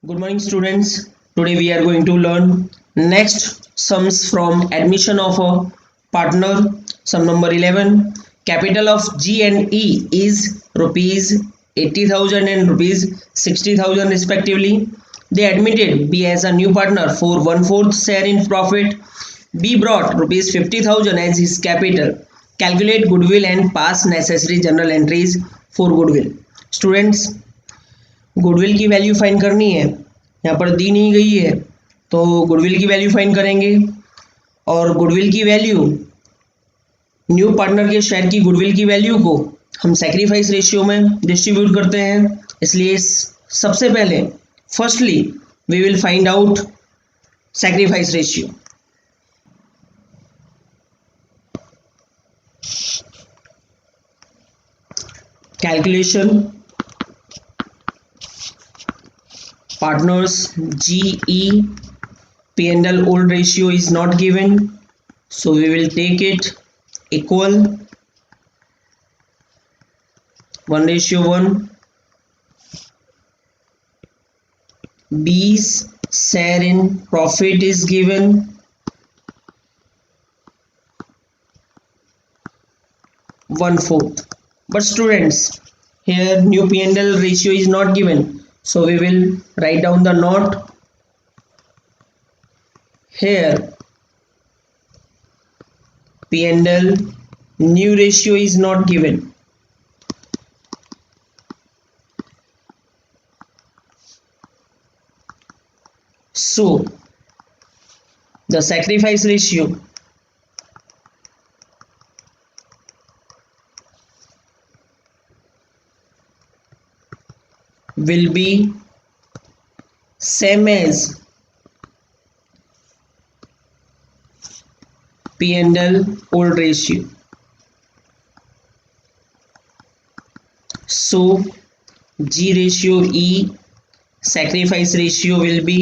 Good morning, students. Today we are going to learn next sums from admission of a partner. Sum number 11. Capital of G and E is rupees 80,000 and rupees 60,000 respectively. They admitted B as a new partner for 1/4 share in profit. B brought rupees 50,000 as his capital. Calculate goodwill and pass necessary journal entries for goodwill. Students, goodwill की value find करनी है। यहाँ पर दी नहीं गई है तो goodwill की वैल्यू फाइंड करेंगे और गुडविल की वैल्यू न्यू पार्टनर के शेयर की गुडविल की वैल्यू को हम सैक्रिफाइस रेशियो में डिस्ट्रीब्यूट करते हैं। इसलिए सबसे पहले firstly we will find out sacrifice ratio. Calculation partners GE P&L old ratio is not given, so we will take it equal 1:1. B's share in profit is given 1/4. But students, here new P&L ratio is not given, so we will write down the note here. P&L new ratio is not given, so the sacrifice ratio will be same as P&L old ratio. So G ratio E sacrifice ratio will be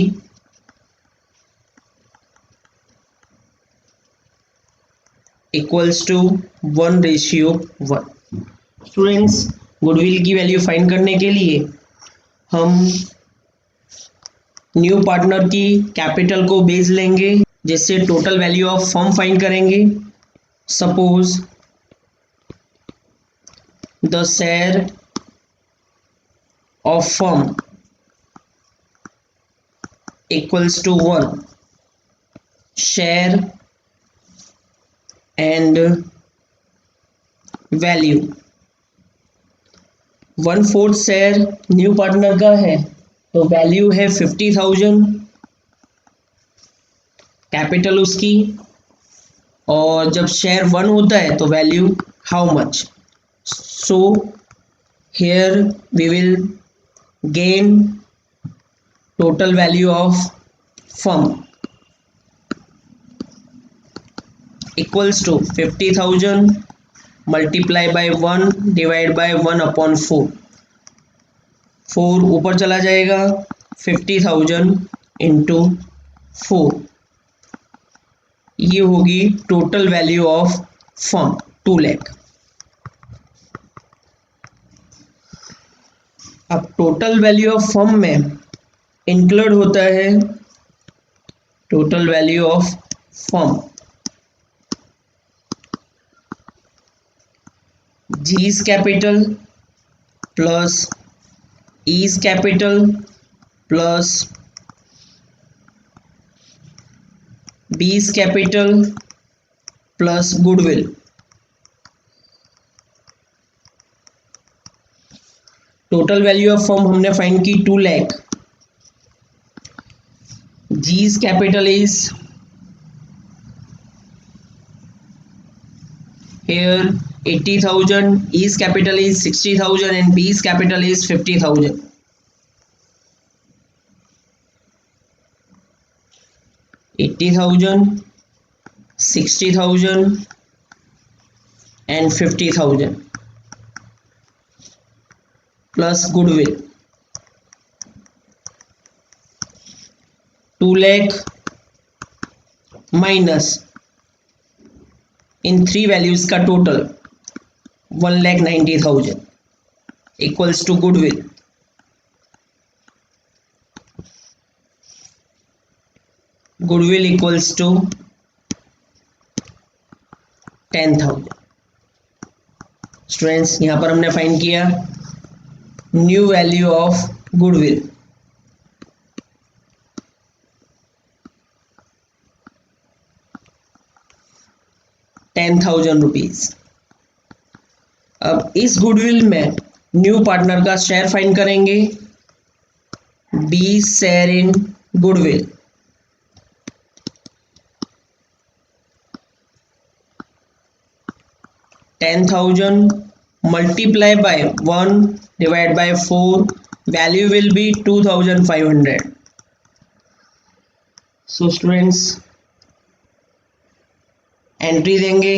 equals to 1:1. Students, goodwill की value find करने के लिए हम new partner की capital को base लेंगे जिससे total value of firm find करेंगे। Suppose the share of firm equals to 1 share and value 1/4 share new partner का है तो वैल्यू है 50,000 कैपिटल उसकी, और जब शेयर 1 होता है तो value how much. So here we will gain total value of firm equals to 50,000 multiply by 1 divide by 1/4। 4 ऊपर चला जाएगा, 50,000 इंटू 4, ये होगी total value of firm 2 lakh. अब टोटल वैल्यू ऑफ फर्म में इंक्लूड होता है total value of firm G's capital plus E's capital plus B's capital plus goodwill. Total value of firm हमने फाइंड की 2 lakh. G's capital is here 80,000, E's capital is 60,000 and B's capital is 50,000. $80,000, 60,000 and 50,000 plus goodwill 2 lakh minus इन 3 values का total 1,90,000 equals to goodwill goodwill equals to 10,000। Students यहां पर हमने find किया new value of goodwill. ₹10,000। अब इस goodwill में new partner का शेयर फाइंड करेंगे, B share in goodwill. $10,000 multiply by 1 divided by 4, value will be 2,500. So students entry देंगे,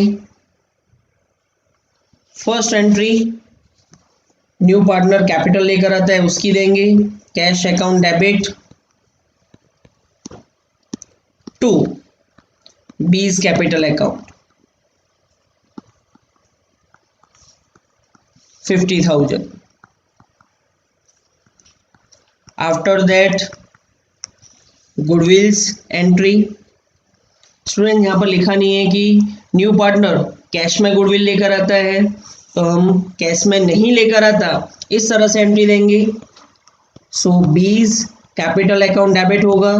first entry new partner capital लेकर आता है उसकी देंगे, cash account debit to B's capital account 50,000। After that goodwill's entry. Student यहाँ पर लिखा नहीं है कि न्यू पार्टनर कैश में गुडविल लेकर आता है, तो हम कैश में नहीं लेकर आता, इस तरह से एंट्री देंगे। सो बीज कैपिटल अकाउंट डेबिट होगा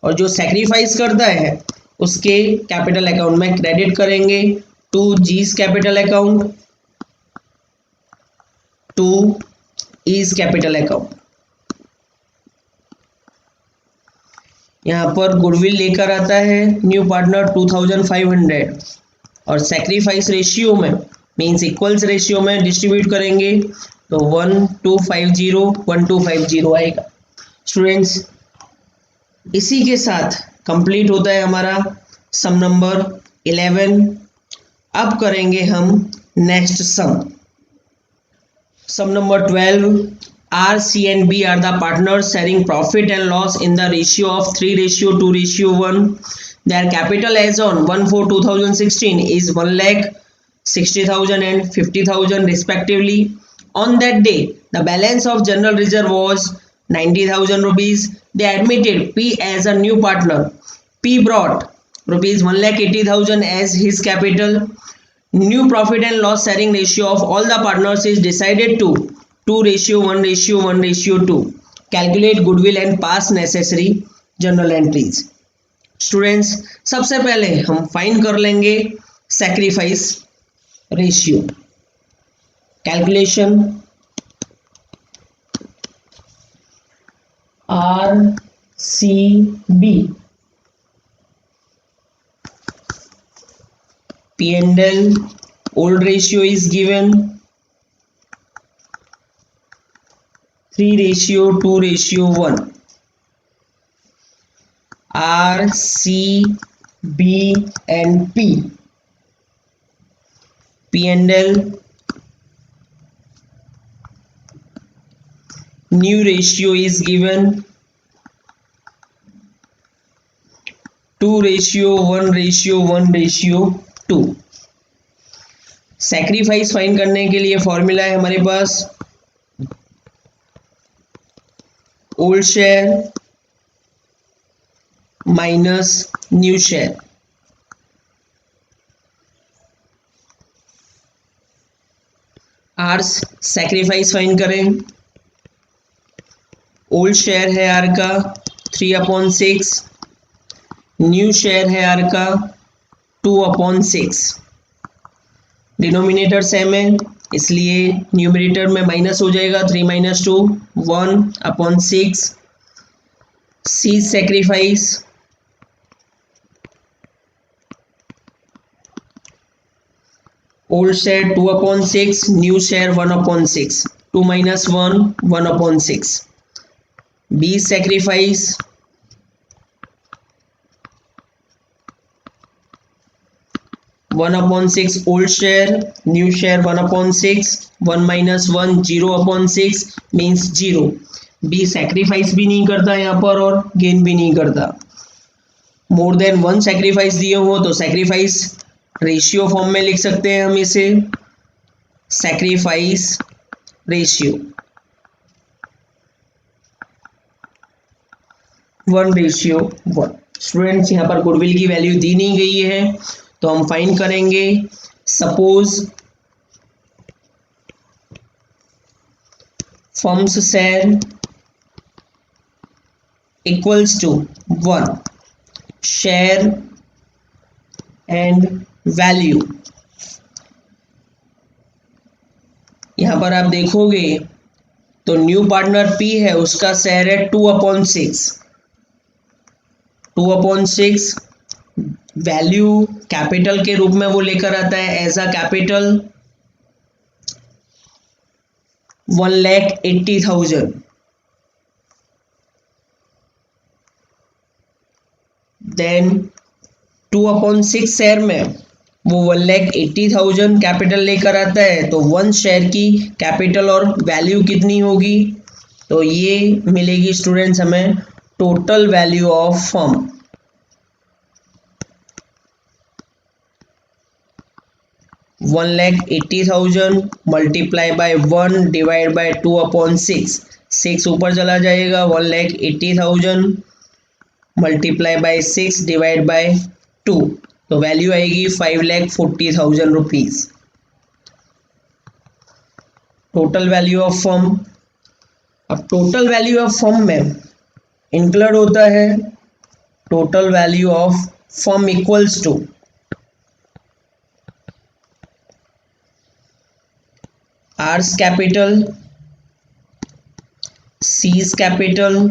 और जो सेक्रीफाइस करता है उसके कैपिटल अकाउंट में क्रेडिट करेंगे to G's capital account to E's capital account. यहाँ पर गुडविल लेकर आता है न्यू पार्टनर 2,500 और सेक्रीफाइस रेशियो में मींस इक्वल्स रेशियो में डिस्ट्रीब्यूट करेंगे तो 1,250 आएगा। स्टूडेंट्स इसी के साथ कंप्लीट होता है हमारा सम नंबर 11। अब करेंगे हम next sum number 12। R, C and B are the partners sharing profit and loss in the ratio of 3:2:1. Their capital as on 1/4/2016 is 1,60,000 and 50,000 respectively. On that day, the balance of general reserve was 90,000 rupees. They admitted P as a new partner. P brought rupees 1,80,000 as his capital. New profit and loss sharing ratio of all the partners is decided to 2:1:1:2. Calculate goodwill and pass necessary journal entries. Students सबसे पहले हम find कर लेंगे sacrifice ratio. Calculation RCB P&L old ratio is given 3:2:1. R, C, B and P. P&L new ratio is given 2:1:2. Sacrifice find करने के लिए formula है हमारे पास old share minus new share. R sacrifice find करें, old share है R का 3/6, new share है आर का 2/6। डिनोमिनेटर सेम है इसलिए न्यूमरेटर में माइनस हो जाएगा, 3 - 2 1/6। C sacrifice old share 2/6, new share 1/6, 2 - 1 1/6। B sacrifice one upon six old share, new share 1/6, 1 - 1 0/6 means 0। B sacrifice भी नहीं करता यहाँ पर और गेन भी नहीं करता। मोर देन 1 सैक्रिफाइस दिए हो तो सैक्रिफाइस रेशियो फॉर्म में लिख सकते हैं हम इसे, सैक्रिफाइस रेशियो 1:1। स्टूडेंट्स यहाँ पर गुडविल की वैल्यू दी नहीं गई है, तो हम फाइंड करेंगे। Suppose firm's share equals to 1, share and value. यहाँ पर आप देखोगे तो न्यू पार्टनर पी है, उसका शेयर है 2/6। 2/6 वैल्यू कैपिटल के रूप में वो लेकर आता है as a capital 1,80,000। Then 2/6 share में वो 1,80,000 कैपिटल लेकर आता है, तो 1 शेयर की कैपिटल और वैल्यू कितनी होगी? तो ये मिलेगी स्टूडेंट्स हमें total value of firm. One 1,80,000 multiply by 1 divide bye 2/6। 6 ऊपर चला जाएगा, 1,80,000 मल्टीप्लाई बाय 6 डिवाइड बाय 2, तो वैल्यू आएगी 5,40,000 rupees. Total value of firm. अब टोटल वैल्यू ऑफ फर्म में इंक्लूड होता है total value of firm equals to hours capital, C's capital,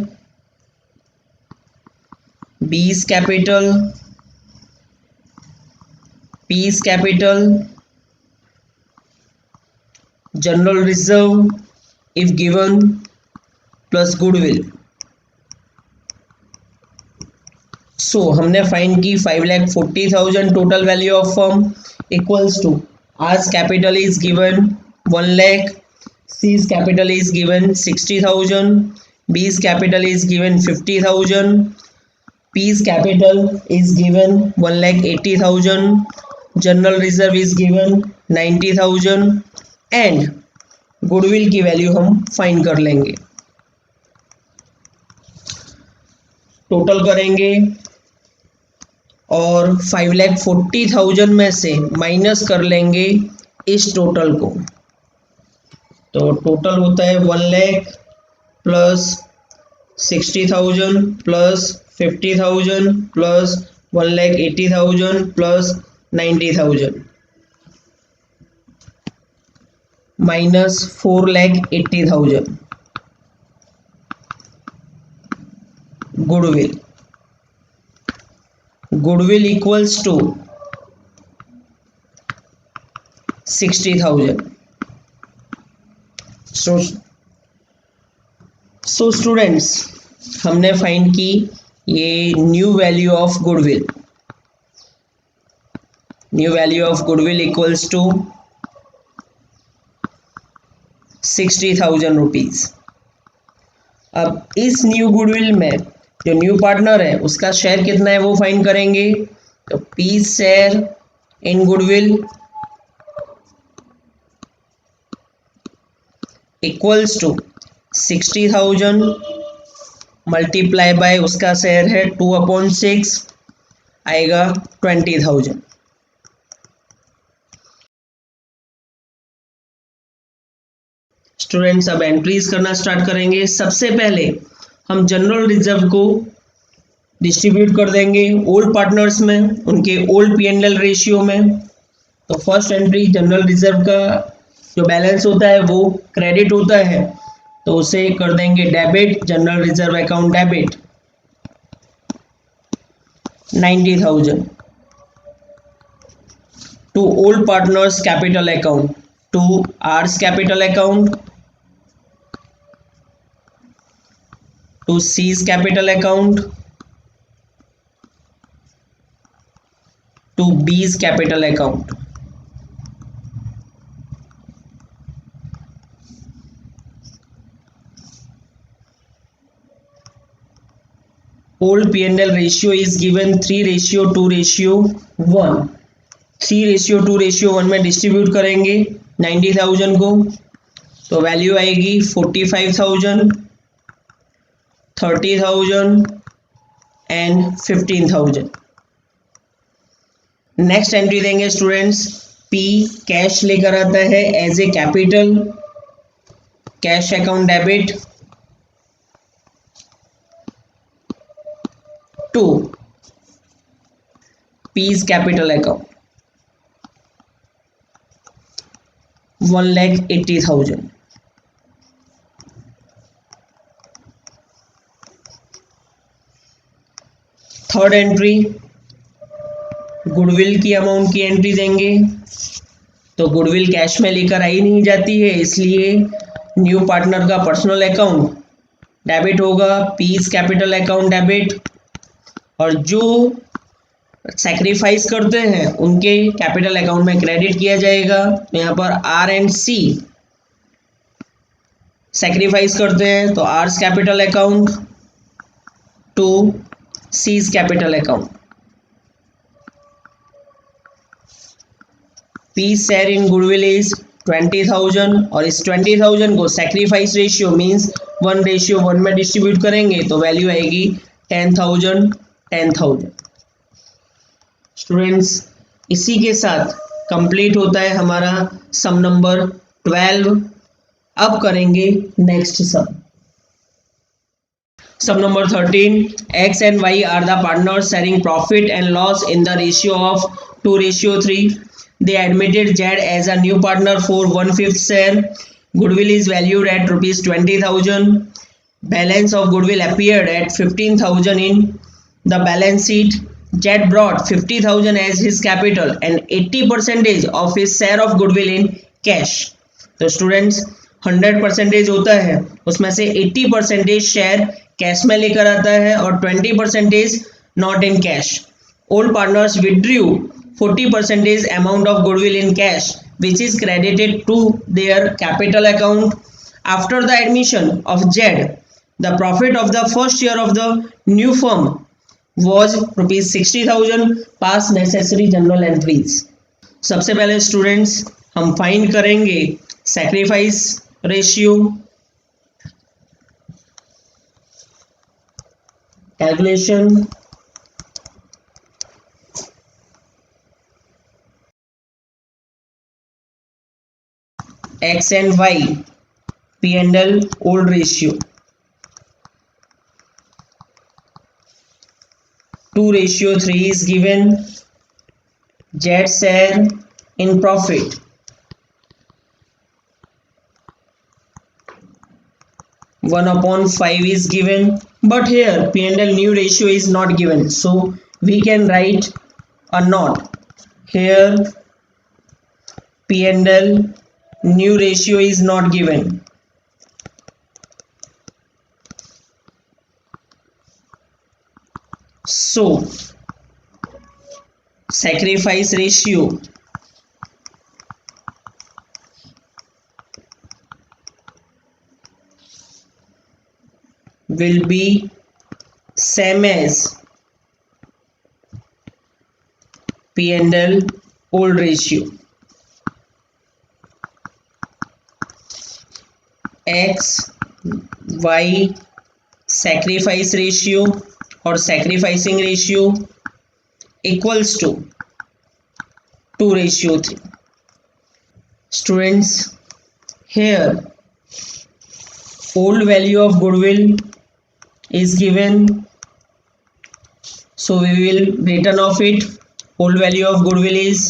B's capital, P's capital, general reserve if given plus goodwill. So हमने find की 5,40,000 total value of firm equals to hours capital is given 1 lakh, C's capital is given 60,000, B's capital is given 50,000, P's capital is given 1,80,000, general reserve is given 90,000 and goodwill की value हम find कर लेंगे। Total करेंगे और 5,40,000 में से minus कर लेंगे इस टोटल को, तो टोटल होता है 1 lakh plus 60,000 plus 50,000 plus 1,80,000 plus 90,000 minus 4,80,000 goodwill. Goodwill equals to 60,000। So students हमने फाइंड की ये new value of goodwill. New value of goodwill equals to 60,000 rupees. अब इस न्यू गुडविल में जो न्यू पार्टनर है उसका शेयर कितना है वो फाइंड करेंगे, तो P share in goodwill equals to 60,000 multiply by उसका शेयर है 2/6 आएगा 20,000। स्टूडेंट्स अब एंट्रीज करना स्टार्ट करेंगे। सबसे पहले हम जनरल रिजर्व को डिस्ट्रीब्यूट कर देंगे ओल्ड पार्टनर्स में, उनके ओल्ड P&L रेशियो में। तो फर्स्ट एंट्री जनरल रिजर्व का जो बैलेंस होता है वो क्रेडिट होता है, तो उसे कर देंगे debit, general reserve account debit 90,000 to old partners capital account, to hours capital account, to C's capital account, to B's capital account. Old P&L ratio is given 3:2:1। 3:2:1 में डिस्ट्रीब्यूट करेंगे 90,000 को, तो वैल्यू आएगी 45,000, 30,000, एंड 15,000। नेक्स्ट एंट्री देंगे students, P cash लेकर आता है as a capital, cash account debit to P's capital account 1,80,000। Third entry goodwill की अमाउंट की एंट्री देंगे, तो गुडविल कैश में लेकर आई नहीं जाती है, इसलिए न्यू पार्टनर का पर्सनल अकाउंट डेबिट होगा, पीस कैपिटल अकाउंट डेबिट, और जो सैक्रिफाइस करते हैं उनके कैपिटल अकाउंट में क्रेडिट किया जाएगा। तो यहाँ पर आर एंड सी सैक्रिफाइस करते हैं, तो A's capital account to C's capital account. P share in goodwill is 20,000 और इस 20,000 को सैक्रिफाइस रेशियो मींस 1:1 में डिस्ट्रीब्यूट करेंगे तो वैल्यू आएगी 10,000 10,000। स्टूडेंट्स इसी के साथ कंप्लीट होता है हमारा सम नंबर 12। अब करेंगे next sum number 13। X and Y are the partners sharing profit and loss in the ratio of 2:3। They admitted Z as a new partner for 1/5 share. Goodwill is valued at rupees 20,000. Balance of goodwill appeared at 15,000 in the balance sheet. Z brought 50,000 as his capital and 80% of his share of goodwill in cash. तो students 100% होता है, उसमें से 80% share cash में लेकर आता है और 20% not in cash. Old partners withdrew 40% amount of goodwill in cash, which is credited to their capital account. After the admission of Z, the profit of the first year of the new firm was rupees 60,000. Pass necessary journal entries. सबसे पहले students हम find करेंगे sacrifice ratio, calculation X and Y, P&L old ratio, 2:3 is given, Z share in profit, 1/5 is given, but here P&L new ratio is not given, so we can write a note here. P&L new ratio is not given, so sacrifice ratio will be same as P&L old ratio. X Y sacrifice ratio और sacrificing ratio equals to 2:3. Students, here old value of goodwill is given, so we will return off it. Old value of goodwill is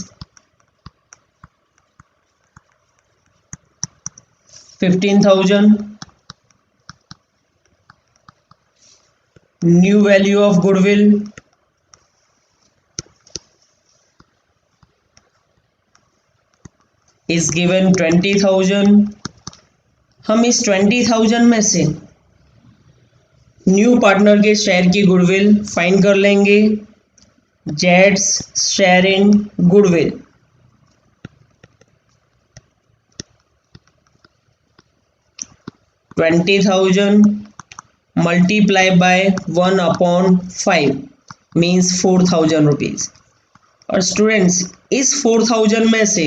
15,000. New value of goodwill is given 20,000. हम इस 20,000 में से new partner के share की goodwill find कर लेंगे। Jades share in goodwill, $20,000 multiply by 1/5 means 4,000 rupees. और students इस 4,000 में से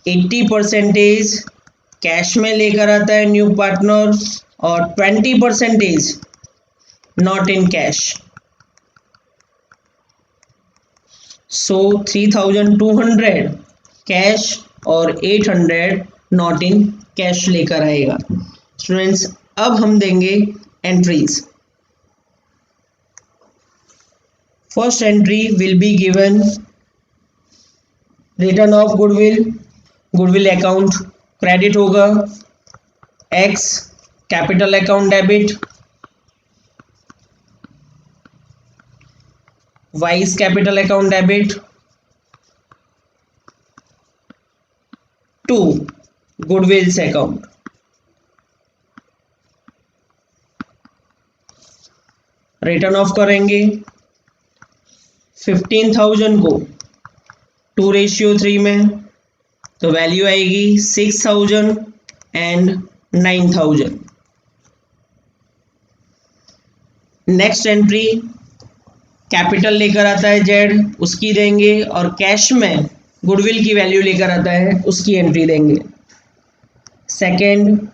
80% कैश में लेकर आता है न्यू पार्टनर और 20% not in cash. So 3200 cash और 800 नॉट इन कैश लेकर आएगा। स्टूडेंट्स अब हम देंगे entries. First entry will be given written off goodwill, goodwill account credit होगा, X capital account debit, Y's capital account debit, to goodwill's account. Written off करेंगे 15,000 को 2:3 में, तो वैल्यू आएगी 6,000 एंड 9,000। नेक्स्ट एंट्री कैपिटल लेकर आता है जेड, उसकी देंगे, और कैश में गुडविल की वैल्यू लेकर आता है उसकी एंट्री देंगे। Second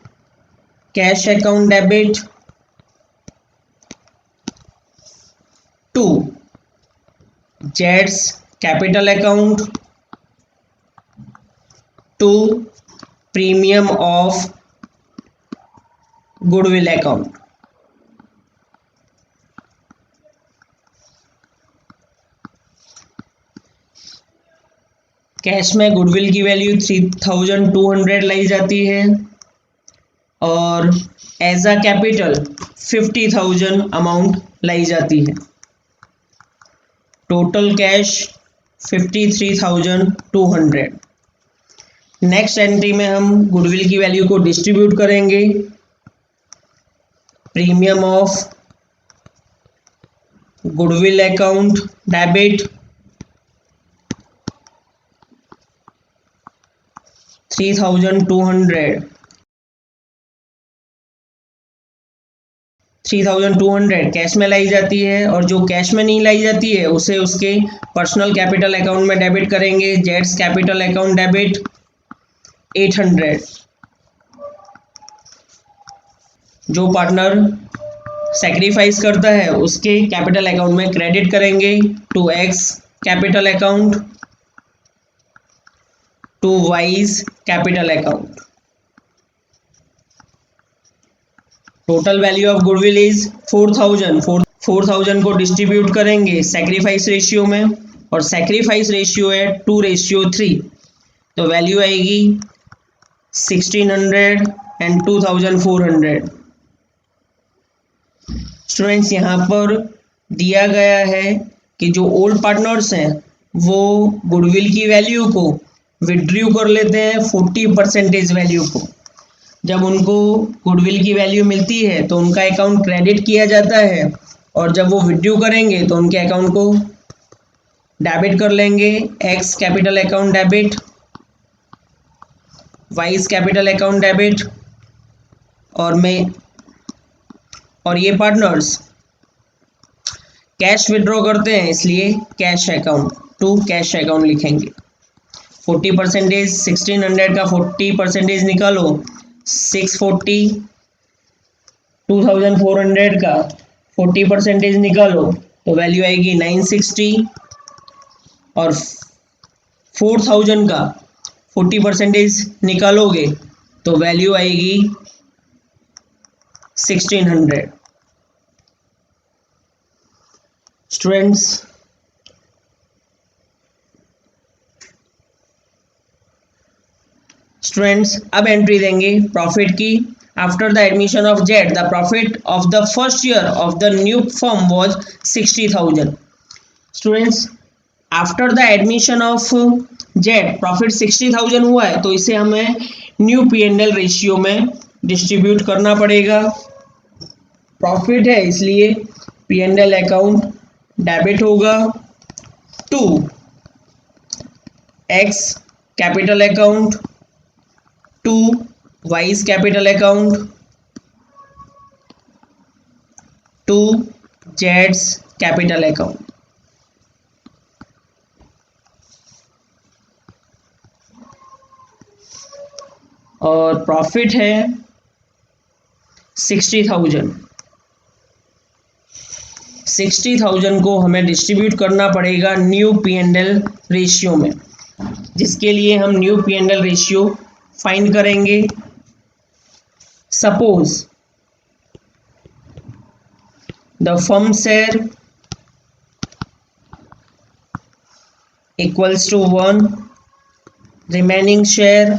cash account debit to जेड्स capital account to premium of goodwill account. Cash में गुडविल की वैल्यू 3200 लाई जाती है और एज अ कैपिटल 50,000 अमाउंट लाई जाती है। Total cash 53,200। नेक्स्ट एंट्री में हम गुडविल की वैल्यू को डिस्ट्रीब्यूट करेंगे। Premium of goodwill account debit 3,200 cash में लाई जाती है, और जो कैश में नहीं लाई जाती है उसे उसके पर्सनल कैपिटल अकाउंट में डेबिट करेंगे। जेड्स कैपिटल अकाउंट डेबिट 800। जो पार्टनर सेक्रीफाइस करता है उसके कैपिटल अकाउंट में क्रेडिट करेंगे to X capital account to Y's capital account. Total value of goodwill is 4,000। 4,000 को डिस्ट्रीब्यूट करेंगे सेक्रीफाइस रेशियो में, और सेक्रीफाइस रेशियो है 2:3, तो वैल्यू आएगी 1,600 एंड 2,400। स्टूडेंट्स यहाँ पर दिया गया है कि जो ओल्ड पार्टनर्स हैं वो गुडविल की वैल्यू को विड्रॉ कर लेते हैं 40% वैल्यू को। जब उनको गुडविल की वैल्यू मिलती है तो उनका अकाउंट क्रेडिट किया जाता है, और जब वो विड्रॉ करेंगे तो उनके अकाउंट को डेबिट कर लेंगे। X capital account debit, Y's capital account debit, और ये पार्टनर्स कैश विड्रॉ करते हैं इसलिए cash account to cash account लिखेंगे। 40% 1,600 का 40% निकालो, 640। 2,400 का 40% निकालो तो वैल्यू आएगी 960, और 4,000 का 40% निकालोगे तो वैल्यू आएगी 1,600। स्टूडेंट्स अब एंट्री देंगे प्रॉफिट की। After the admission of Z the profit of the first year of the new firm was 60,000। Students after the admission of Z profit 60,000 हुआ है, तो इसे हमें न्यू P&L रेशियो में डिस्ट्रीब्यूट करना पड़ेगा। प्रॉफिट है इसलिए P&L अकाउंट डेबिट होगा to X capital account to Y's capital account to जेड्स कैपिटल अकाउंट। और प्रॉफिट है 60,000। 60,000 को हमें डिस्ट्रीब्यूट करना पड़ेगा new P and L ratio में, जिसके लिए हम new P and L ratio find करेंगे। Suppose the firm share equals to 1, remaining share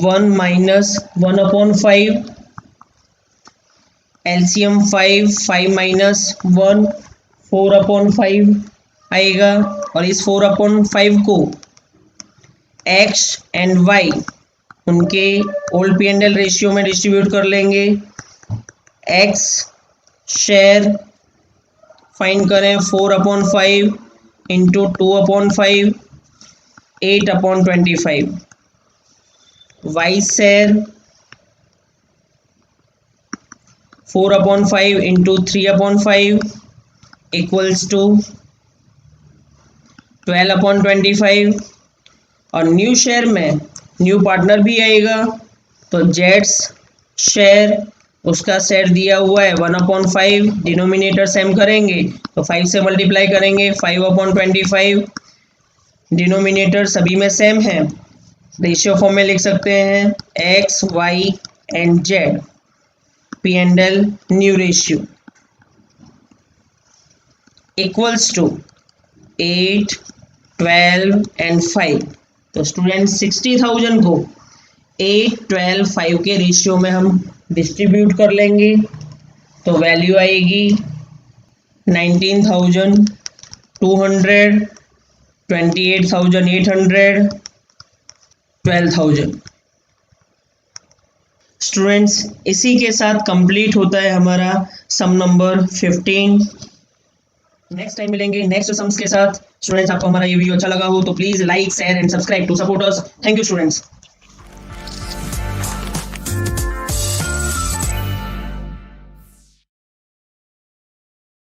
1 minus 1/5, LCM 5 minus 1 4/5 आएगा। और इस 4/5 को x एंड y उनके old P and L ratio में डिस्ट्रीब्यूट कर लेंगे। x शेयर फाइंड करें 4/5 into 2/5 8/25, y share 4/5 into 3/5 equals to 12/25। और न्यू शेयर में न्यू पार्टनर भी आएगा, तो जेड्स शेयर उसका शेयर दिया हुआ है 1/5, डिनोमिनेटर सेम करेंगे तो 5 से मल्टीप्लाई करेंगे 5/25, डिनोमिनेटर सभी में सेम है, रेशियो फॉर्म में लिख सकते हैं X Y and Z P and L new ratio equals to 8, 12 and 5। तो स्टूडेंट 60,000 को 8, 12, 5 के रेशियो में हम डिस्ट्रीब्यूट कर लेंगे, तो वैल्यू आएगी 19,200, 28,800, 12,000। स्टूडेंट्स इसी के साथ कंप्लीट होता है हमारा सम नंबर 15। नेक्स्ट टाइम मिलेंगे नेक्स्ट सम्स के साथ। स्टूडेंट्स आपको हमारा ये वीडियो अच्छा लगा हो तो please like share and subscribe to support us. Thank you students.